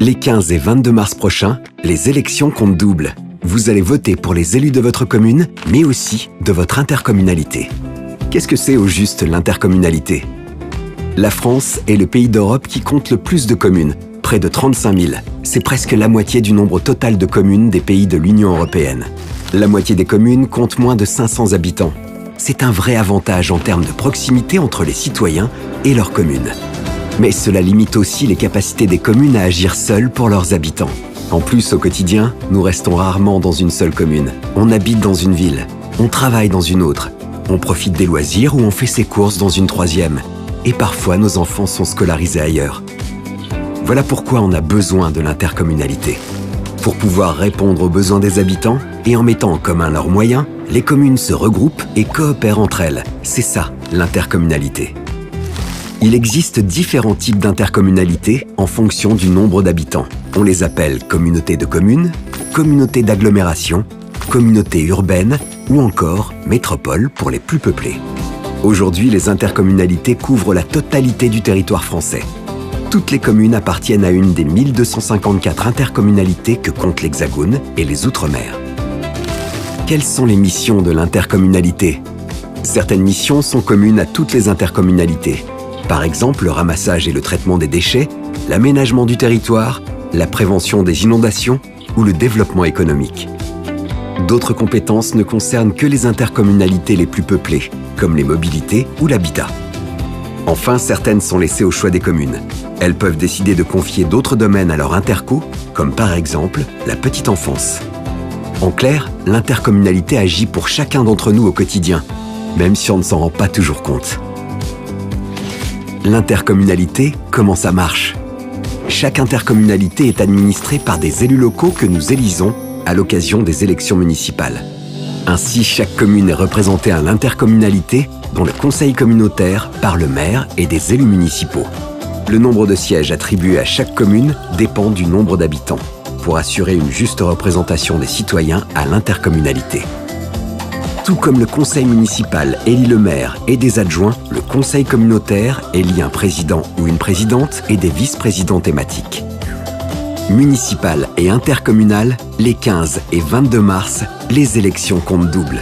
Les 15 et 22 mars prochains, les élections comptent double. Vous allez voter pour les élus de votre commune, mais aussi de votre intercommunalité. Qu'est-ce que c'est au juste l'intercommunalité? La France est le pays d'Europe qui compte le plus de communes, près de 35 000. C'est presque la moitié du nombre total de communes des pays de l'Union européenne. La moitié des communes compte moins de 500 habitants. C'est un vrai avantage en termes de proximité entre les citoyens et leurs communes. Mais cela limite aussi les capacités des communes à agir seules pour leurs habitants. En plus, au quotidien, nous restons rarement dans une seule commune. On habite dans une ville, on travaille dans une autre, on profite des loisirs ou on fait ses courses dans une troisième. Et parfois, nos enfants sont scolarisés ailleurs. Voilà pourquoi on a besoin de l'intercommunalité. Pour pouvoir répondre aux besoins des habitants et en mettant en commun leurs moyens, les communes se regroupent et coopèrent entre elles. C'est ça, l'intercommunalité. Il existe différents types d'intercommunalité en fonction du nombre d'habitants. On les appelle communautés de communes, communautés d'agglomération, communautés urbaines ou encore métropoles pour les plus peuplées. Aujourd'hui, les intercommunalités couvrent la totalité du territoire français. Toutes les communes appartiennent à une des 1254 intercommunalités que comptent l'Hexagone et les Outre-mer. Quelles sont les missions de l'intercommunalité? Certaines missions sont communes à toutes les intercommunalités. Par exemple, le ramassage et le traitement des déchets, l'aménagement du territoire, la prévention des inondations ou le développement économique. D'autres compétences ne concernent que les intercommunalités les plus peuplées, comme les mobilités ou l'habitat. Enfin, certaines sont laissées au choix des communes. Elles peuvent décider de confier d'autres domaines à leur interco, comme par exemple la petite enfance. En clair, l'intercommunalité agit pour chacun d'entre nous au quotidien, même si on ne s'en rend pas toujours compte. L'intercommunalité, comment ça marche? Chaque intercommunalité est administrée par des élus locaux que nous élisons à l'occasion des élections municipales. Ainsi, chaque commune est représentée à l'intercommunalité, dont le conseil communautaire, par le maire et des élus municipaux. Le nombre de sièges attribués à chaque commune dépend du nombre d'habitants, pour assurer une juste représentation des citoyens à l'intercommunalité. Tout comme le conseil municipal élit le maire et des adjoints, le conseil communautaire élit un président ou une présidente et des vice-présidents thématiques. Municipal et intercommunal, les 15 et 22 mars, les élections comptent double.